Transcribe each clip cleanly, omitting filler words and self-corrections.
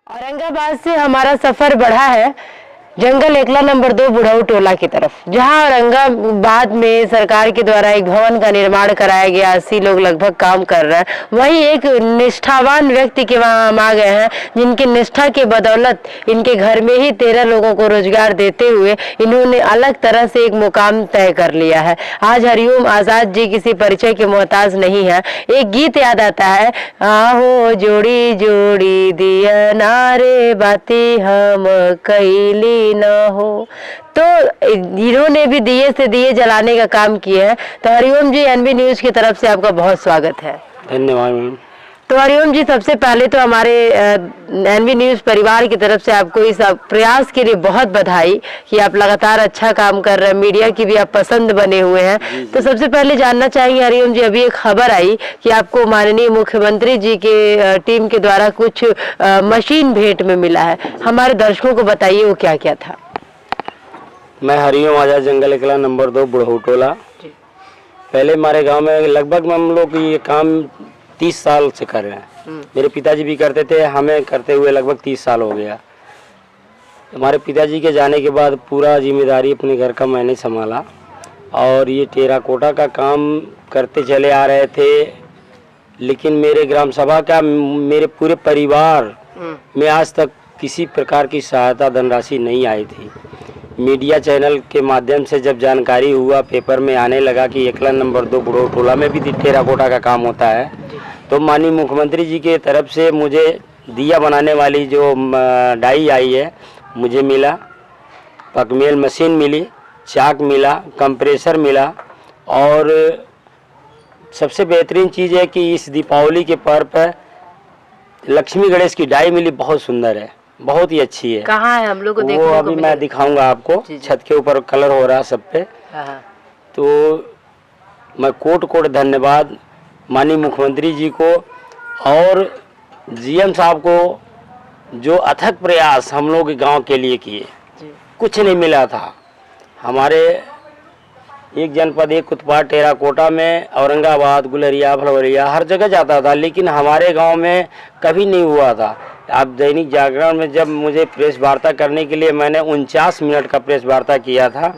औरंगाबाद से हमारा सफर बढ़ा है जंगल एकला नंबर 2 बुढ़ऊ टोला की तरफ, जहां औरंगाबाद में सरकार के द्वारा एक भवन का निर्माण कराया गया। 80 लोग लगभग काम कर रहे हैं। वहीं एक निष्ठावान व्यक्ति के वहां हम आ गए हैं, जिनकी निष्ठा के बदौलत इनके घर में ही 13 लोगों को रोजगार देते हुए इन्होंने अलग तरह से एक मुकाम तय कर लिया है। आज हरिओम आजाद जी किसी परिचय के मोहताज नहीं है। एक गीत याद आता है, आहो जोड़ी जोड़ी दिया नारे बाती हम कैली न हो। तो इन्होंने भी दिए से दिए जलाने का काम किया है। तो हरिओम जी, एनबी न्यूज की तरफ से आपका बहुत स्वागत है। धन्यवाद मैम। तो हरिओम जी, सबसे पहले तो हमारे एनबी न्यूज परिवार की तरफ से आपको इस प्रयास के लिए बहुत बधाई कि आप लगातार अच्छा काम कर रहे हैं। मीडिया की भी आप पसंद बने हुए हैं। तो सबसे पहले जानना चाहेंगे हरिओम जी, अभी एक खबर आई कि आपको माननीय मुख्यमंत्री जी के टीम के द्वारा कुछ मशीन भेंट में मिला है। हमारे दर्शकों को बताइए वो क्या क्या था। मैं हरिओम आजाद जंगल एकला नंबर 2 बुढ़ऊ टोला। पहले हमारे गांव में लगभग हम लोग ये काम 30 साल से कर रहे हैं। मेरे पिताजी भी करते थे, हमें करते हुए लगभग 30 साल हो गया। हमारे पिताजी के जाने के बाद पूरा जिम्मेदारी अपने घर का मैंने संभाला और ये टेराकोटा का काम करते चले आ रहे थे। लेकिन मेरे ग्राम सभा का मेरे पूरे परिवार में आज तक किसी प्रकार की सहायता धनराशि नहीं आई थी। मीडिया चैनल के माध्यम से जब जानकारी हुआ, पेपर में आने लगा कि एकला नंबर 2 बुढ़ऊ टोला में भी टेराकोटा का काम होता है, तो माननीय मुख्यमंत्री जी के तरफ से मुझे दिया बनाने वाली जो डाई आई है मुझे मिला, पकमेल मशीन मिली, चाक मिला, कंप्रेसर मिला और सबसे बेहतरीन चीज़ है कि इस दीपावली के पर्व पर लक्ष्मी गणेश की डाई मिली। बहुत सुंदर है, बहुत ही अच्छी है। कहाँ है हम लोग को देखने वो को अभी मैं दिखाऊंगा आपको। छत के ऊपर कलर हो रहा है सब पे। तो मैं कोट धन्यवाद माननीय मुख्यमंत्री जी को और जीएम साहब को, जो अथक प्रयास हम लोग गांव के लिए किए। कुछ नहीं मिला था। हमारे एक जनपद एक उत्पाद टेराकोटा में औरंगाबाद, गुलरिया, फलवरिया हर जगह जाता था, लेकिन हमारे गांव में कभी नहीं हुआ था। आप दैनिक जागरण में जब मुझे प्रेस वार्ता करने के लिए मैंने 49 मिनट का प्रेस वार्ता किया था,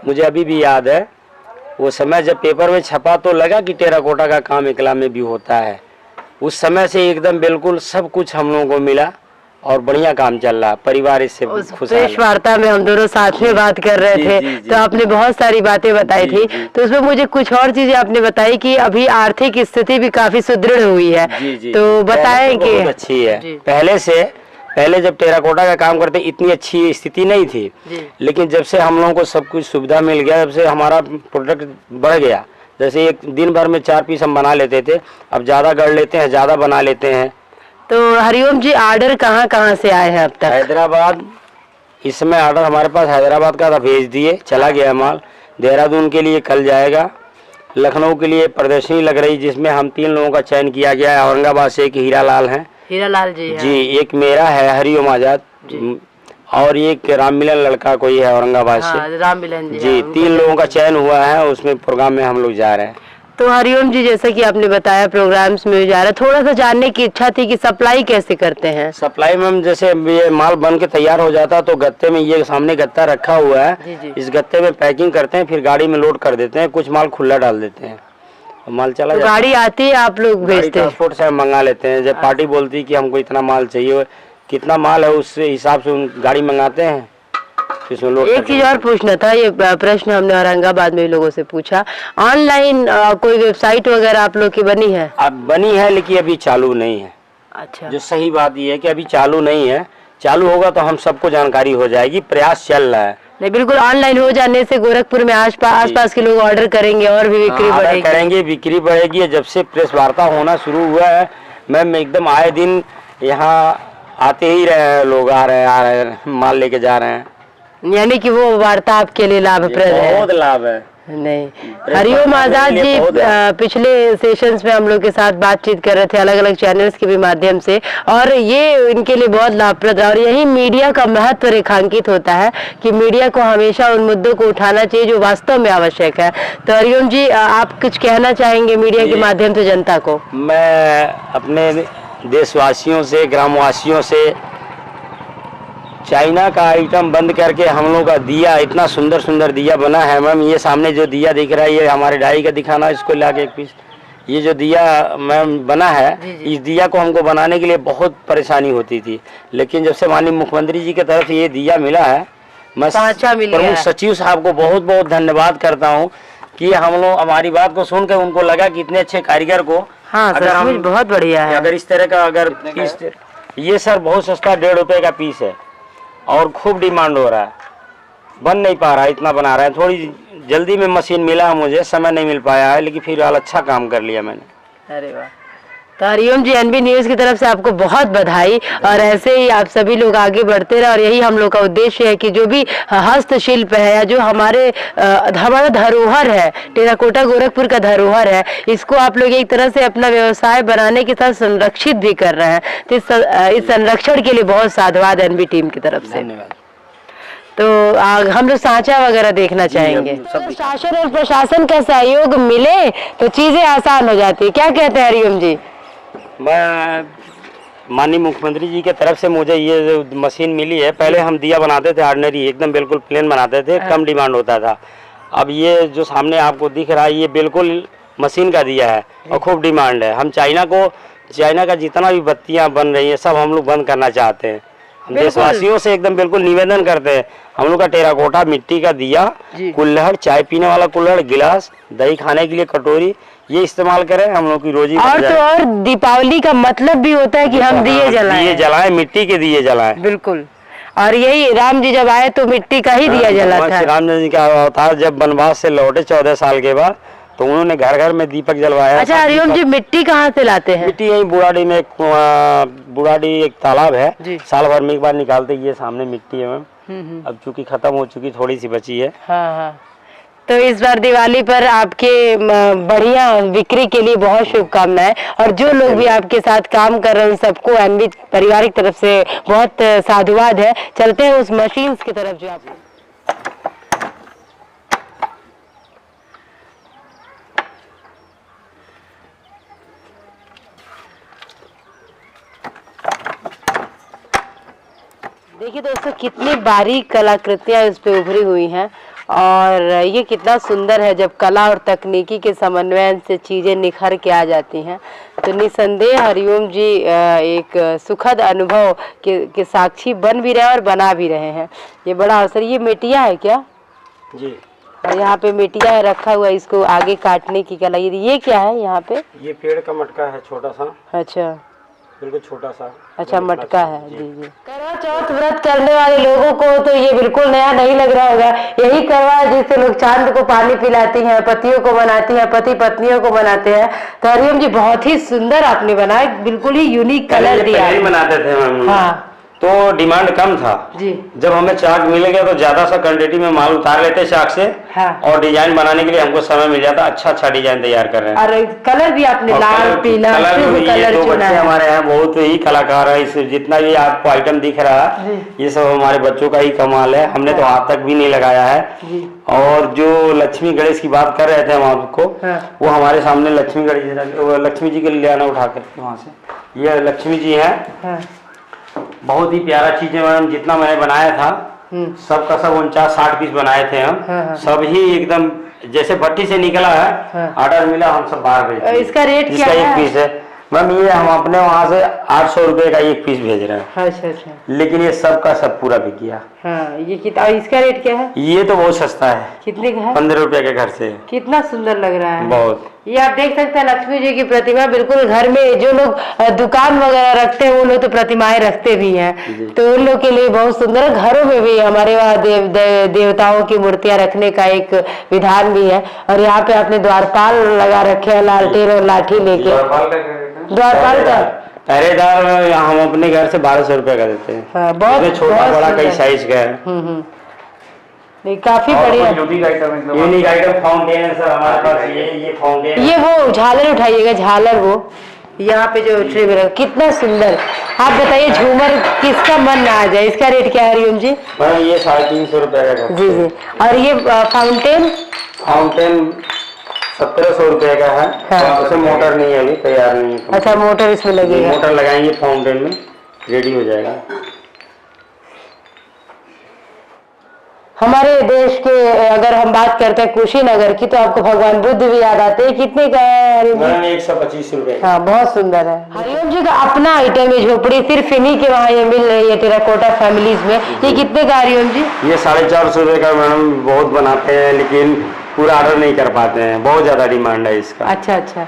मुझे अभी भी याद है। वो समय जब पेपर में छपा तो लगा कि टेराकोटा का काम एकला में भी होता है। उस समय से एकदम बिल्कुल सब कुछ हम लोगों को मिला और बढ़िया काम चल रहा। परिवार इससे खुश है। प्रेस वार्ता में हम दोनों साथ में बात कर रहे थे, तो आपने बहुत सारी बातें बताई थी। तो उसमें मुझे कुछ और चीजें आपने बताई कि अभी आर्थिक स्थिति भी काफी सुदृढ़ हुई है। तो बताएं कि अच्छी है। पहले जब टेराकोटा का काम करते इतनी अच्छी स्थिति नहीं थी, लेकिन जब से हम लोगों को सब कुछ सुविधा मिल गया, जब से हमारा प्रोडक्ट बढ़ गया। जैसे एक दिन भर में 4 पीस हम बना लेते थे, अब ज़्यादा गढ़ लेते हैं, ज़्यादा बना लेते हैं। तो हरिओम जी, आर्डर कहाँ से आए हैं अब तक? हैदराबाद, इस समय आर्डर हमारे पास हैदराबाद का था, भेज दिए, चला गया माल। देहरादून के लिए कल जाएगा। लखनऊ के लिए प्रदर्शनी लग रही, जिसमें हम 3 लोगों का चयन किया गया है। औरंगाबाद से एक हीरालाल हैं। हीरालाल जी जी, एक मेरा है हरिओम आजाद और एक राम मिलन लड़का कोई है औरंगाबाद से। राम मिलन जी 3 लोगों का चयन हुआ है। उसमें प्रोग्राम में हम लोग जा रहे हैं। तो हरिओम जी, जैसा कि आपने बताया प्रोग्राम्स में जा रहा है, थोड़ा सा जानने की इच्छा थी कि सप्लाई कैसे करते हैं? सप्लाई में जैसे ये माल बन के तैयार हो जाता तो गत्ते में, ये सामने गत्ता रखा हुआ है, इस गत्ते में पैकिंग करते हैं, फिर गाड़ी में लोड कर देते हैं। कुछ माल खुला डाल देते हैं, माल चला जाता है। गाड़ी आती है, आप लोग भेजते हैं? ट्रांसपोर्ट से हम मंगा लेते हैं। जब पार्टी बोलती है कि हमको इतना माल चाहिए, कितना माल है उस हिसाब से गाड़ी मंगाते हैं। एक चीज और पूछना था, ये प्रश्न हमने औरंगाबाद में लोगों से पूछा, ऑनलाइन कोई वेबसाइट वगैरह आप लोग की बनी है? अब बनी है, लेकिन अभी चालू नहीं है। अच्छा। जो सही बात ये है कि अभी चालू नहीं है। चालू होगा तो हम सबको जानकारी हो जाएगी। प्रयास चल रहा है। नहीं, बिल्कुल ऑनलाइन हो जाने से गोरखपुर में आसपास के लोग ऑर्डर करेंगे और भी बिक्री बढ़ेगी। करेंगे, बिक्री बढ़ेगी। जब से प्रेस वार्ता होना शुरू हुआ है, मैम एकदम आए दिन यहाँ आते ही रहे हैं लोग, आ रहे हैं माल लेके जा रहे हैं। यानी कि वो वार्ता आपके लिए लाभप्रद है? बहुत लाभ है। नहीं, हरिओम आजाद जी पिछले सेशंस में हम लोग के साथ बातचीत कर रहे थे अलग अलग चैनल्स के भी माध्यम से, और ये इनके लिए बहुत लाभप्रद है। और यही मीडिया का महत्व रेखांकित होता है कि मीडिया को हमेशा उन मुद्दों को उठाना चाहिए जो वास्तव में आवश्यक है। तो हरिओम जी, आप कुछ कहना चाहेंगे मीडिया के माध्यम से जनता को? मैं अपने देशवासियों से, ग्रामवासियों से चाइना का आइटम बंद करके हम लोग का दिया, इतना सुंदर सुंदर दिया बना है मैम। ये सामने जो दिया दिख रहा है ये हमारे ढाई का दिखाना, इसको लाके एक पीस। ये जो दिया मैम बना है, इस दिया को हमको बनाने के लिए बहुत परेशानी होती थी, लेकिन जब से माननीय मुख्यमंत्री जी की तरफ ये दिया मिला है, मैं प्रमुख सचिव साहब को बहुत बहुत धन्यवाद करता हूँ कि हम लोग हमारी बात को सुनकर उनको लगा कि इतने अच्छे कारीगर को, हाँ, अगर हम बहुत बढ़िया है। अगर इस तरह का अगर पीस, ये सर बहुत सस्ता 1.5 रुपए का पीस है और खूब डिमांड हो रहा है, बन नहीं पा रहा है, इतना बना रहा है। थोड़ी जल्दी में मशीन मिला मुझे, समय नहीं मिल पाया है, लेकिन फिर अच्छा काम कर लिया मैंने। अरे वाह। तो हरिओम जी, एनबी न्यूज की तरफ से आपको बहुत बधाई, और ऐसे ही आप सभी लोग आगे बढ़ते रहे। और यही हम लोग का उद्देश्य है कि जो भी हस्तशिल्प है या जो हमारा धरोहर है, टेराकोटा गोरखपुर का धरोहर है, इसको आप लोग एक तरह से अपना व्यवसाय बनाने के साथ संरक्षित भी कर रहे हैं। तो इस संरक्षण के लिए बहुत साधुवाद एनबी टीम की तरफ से। धन्यवाद। तो हम लोग सांचा वगैरह देखना चाहेंगे। शासन और प्रशासन का सहयोग मिले तो चीजें आसान हो जाती है, क्या कहते हैं हरिओम जी? मैं माननीय मुख्यमंत्री जी के तरफ से मुझे ये जो मशीन मिली है, पहले हम दिया बनाते थे ऑर्डिनरी, एकदम बिल्कुल प्लेन बनाते थे, कम डिमांड होता था। अब ये जो सामने आपको दिख रहा है ये बिल्कुल मशीन का दिया है और खूब डिमांड है। हम चाइना का जितना भी बत्तियां बन रही है सब हम लोग बंद करना चाहते हैं। हम देशवासियों से एकदम बिल्कुल निवेदन करते हैं, हम लोग का टेराकोटा मिट्टी का दिया, कुल्हड़, चाय पीने वाला कुल्हड़, गिलास, दही खाने के लिए कटोरी, ये इस्तेमाल करें, हम लोग की रोजी और तो और दीपावली का मतलब भी होता है कि हम दिए जलाएं, मिट्टी के दिए जलाएं। बिल्कुल। और यही राम जी जब आए तो मिट्टी का ही दिया जला था। राम जी का अवतार जब वनवास से लौटे 14 साल के बाद, तो उन्होंने घर घर में दीपक जलवाया। अच्छा हरिओम जी, मिट्टी कहाँ से लाते हैं? मिट्टी यही बुराड़ी में बुराड़ी एक तालाब है, साल भर में एक बार निकालते। ये सामने मिट्टी है मैम, अब चूंकि खत्म हो चुकी, थोड़ी सी बची है। हाँ हाँ। तो इस बार दिवाली पर आपके बढ़िया बिक्री के लिए बहुत शुभकामनाएं, और जो लोग भी आपके साथ काम कर रहे हैं सबको एनबी परिवार की तरफ से बहुत साधुवाद है। चलते हैं उस मशीन की तरफ जो आप देखिए दोस्तों, कितनी बारीक कलाकृतियां इस पे उभरी हुई हैं, और ये कितना सुंदर है जब कला और तकनीकी के समन्वय से चीजें निखर के आ जाती हैं। तो निसंदेह हरिओम जी एक सुखद अनुभव के साक्षी बन भी रहे हैं और बना भी रहे हैं। ये बड़ा अवसर। ये मेटिया है क्या जी? और यहाँ पे मेटिया रखा हुआ है, इसको आगे काटने की कला। ये क्या है यहाँ पे? ये पेड़ का मटका है, छोटा सा। अच्छा, बिल्कुल छोटा सा। अच्छा, मटका है। जी जी। करवा चौथ व्रत करने वाले लोगों को तो ये बिल्कुल नया नहीं लग रहा होगा। यही करवा है जिससे लोग चांद को पानी पिलाती हैं, पतियों को बनाती हैं, पति पत्नियों को बनाते हैं। तो हरिओम जी, बहुत ही सुंदर आपने बनाया, बिल्कुल ही यूनिक कलर दिया। बनाते थे हम। हाँ, तो डिमांड कम था जी। जब हमें चाक मिल गया तो ज्यादा सा क्वांटिटी में माल उतार लेते चाक से। हाँ। और डिजाइन बनाने के लिए हमको समय मिल जाता, अच्छा डिजाइन तैयार कर रहे हैं। और कलर भी आपने लाल पीला कलर चुना है। हमारे यहाँ बहुत ही कलाकार है, इस जितना भी आपको आइटम दिख रहा है ये सब हमारे बच्चों का ही कमाल है, हमने तो हाथ तक भी नहीं लगाया है। और जो लक्ष्मी गणेश की बात कर रहे थे हम आपको, वो हमारे सामने लक्ष्मी गणेश, लक्ष्मी जी के लिए आना उठा करके वहाँ से, ये लक्ष्मी जी है। बहुत ही प्यारा चीज है मैडम, जितना मैंने बनाया था सबका सब 49-60 पीस बनाए थे हम। सब ही एकदम जैसे भट्टी से निकला है, ऑर्डर मिला, हम सब बाहर भेज। इसका रेट क्या है? एक पीस है मैम, ये हम अपने वहाँ से 800 रुपए का एक पीस भेज रहे हैं। अच्छा अच्छा। लेकिन ये सब का सब पूरा बिक गया। हाँ, ये कितना, इसका रेट क्या है? ये तो बहुत सस्ता है। कितने का है? 15 रुपए के घर से। कितना सुंदर लग रहा है बहुत। ये आप देख सकते हैं लक्ष्मी जी की प्रतिमा। बिल्कुल घर में जो लोग दुकान वगैरह रखते हैं वो लोग तो प्रतिमाएं रखते भी हैं, तो उन लोग के लिए बहुत सुंदर है। घरों में भी हमारे वहाँ देवताओं की मूर्तियां रखने का एक विधान भी है। और यहाँ पे आपने द्वारपाल लगा रखे हैं, लालटेन और लाठी लेके। द्वारपाल का पहरेदार हम अपने घर से 1200 रुपए का देते हैं। हाँ, बहुत छोटा बड़ा कई साइज का है। नहीं, काफी बढ़िया यूनिक आइटम फाउंटेन है सर हमारे पास। ये फाउंटेन, ये वो झालर उठाइएगा, झालर वो यहाँ पे जो ट्रे में रखा, कितना सुंदर। आप बताइए झूमर किसका मन ना आ जाए। इसका रेट क्या है हरिओम जी? ये 350 रुपए का। जी जी। और ये फाउंटेन 1700 रुपए का है। हाँ। उसमें मोटर नहीं है, अभी तैयार नहीं है। अच्छा, मोटर इसमें लगेगा? मोटर लगाएंगे फाउंटेन में, रेडी हो जाएगा। हमारे देश के अगर हम बात करते हैं कुशीनगर की, तो आपको भगवान बुद्ध भी याद आते हैं। कितने का है हरिओम जी? 125 रुपए। हाँ, बहुत सुंदर है। हरिओम जी का अपना आइटम है झोपड़ी, सिर्फ इन्हीं के वहाँ ये मिल रही है टेराकोटा फैमिलीज में। ये कितने का हरिओम जी? ये 450 रुपए का मैडम, बहुत बनाते हैं लेकिन पूरा ऑर्डर नहीं कर पाते हैं, बहुत ज्यादा डिमांड है इसका। अच्छा अच्छा।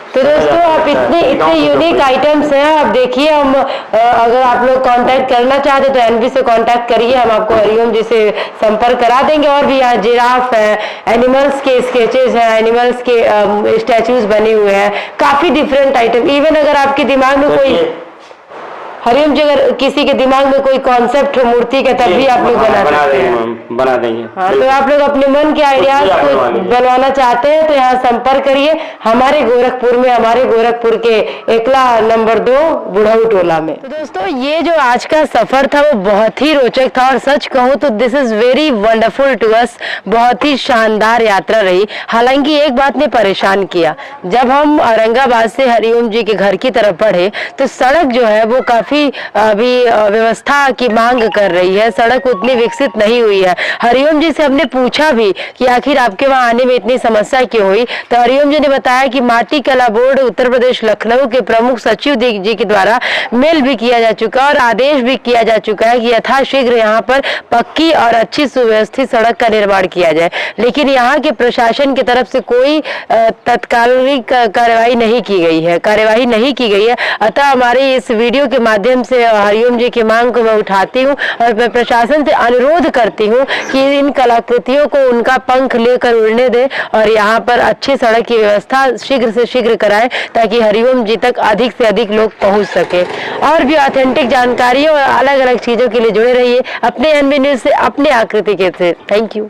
तो दोस्तों आप इतने यूनिक आइटम्स हैं, आप देखिए। हम अगर आप लोग कांटेक्ट करना चाहते तो एनबी से कांटेक्ट करिए, हम आपको हरिओम जी से संपर्क करा देंगे। और भी यहाँ जिराफ है, एनिमल्स के स्केचेस हैं, एनिमल्स के स्टैचूज बने हुए हैं, काफी डिफरेंट आइटम। इवन अगर आपके दिमाग में कोई हरिओम जी, अगर किसी के दिमाग में कोई कॉन्सेप्ट हो मूर्ति का, तब भी आप लोग बना सकते हैं, बना देंगे। हाँ, तो आप लोग अपने मन के आइडियाज को बनवाना चाहते हैं तो यहाँ संपर्क करिए हमारे गोरखपुर में, हमारे गोरखपुर के एकला नंबर 2 बुढ़ऊ टोला में। तो दोस्तों ये जो आज का सफर था वो बहुत ही रोचक था, और सच कहूँ तो this is very wonderful to us. बहुत ही शानदार यात्रा रही। हालांकि एक बात ने परेशान किया, जब हम औरंगाबाद से हरिओम जी के घर की तरफ बढ़े तो सड़क जो है वो काफी अभी व्यवस्था की मांग कर रही है, सड़क उतनी विकसित नहीं हुई है। हरिओम जी से हमने पूछा भी कि आखिर आपके वहां आने में इतनी समस्या क्यों हुई, तो हरिओम जी ने बताया कि माटी कला बोर्ड उत्तर प्रदेश लखनऊ के प्रमुख सचिव जी के द्वारा मेल भी किया जा चुका और आदेश भी किया जा चुका है कि यथाशीघ्र यहाँ पर पक्की और अच्छी सुव्यवस्थित सड़क का निर्माण किया जाए। लेकिन यहाँ के प्रशासन की तरफ से कोई तत्कालिक कार्यवाही नहीं की गई है। अतः हमारे इस वीडियो के माध्यम से हरिओम जी की मांग को मैं उठाती हूँ और मैं प्रशासन से अनुरोध करती हूँ कि इन कलाकृतियों को उनका पंख लेकर उड़ने दे और यहाँ पर अच्छी सड़क की व्यवस्था शीघ्र से शीघ्र कराएं, ताकि हरिओम जी तक अधिक से अधिक लोग पहुँच सके। और भी ऑथेंटिक जानकारियों और अलग अलग चीजों के लिए जुड़े रहिए अपने एनबी न्यूज से, अपने आकृति के से। Thank you.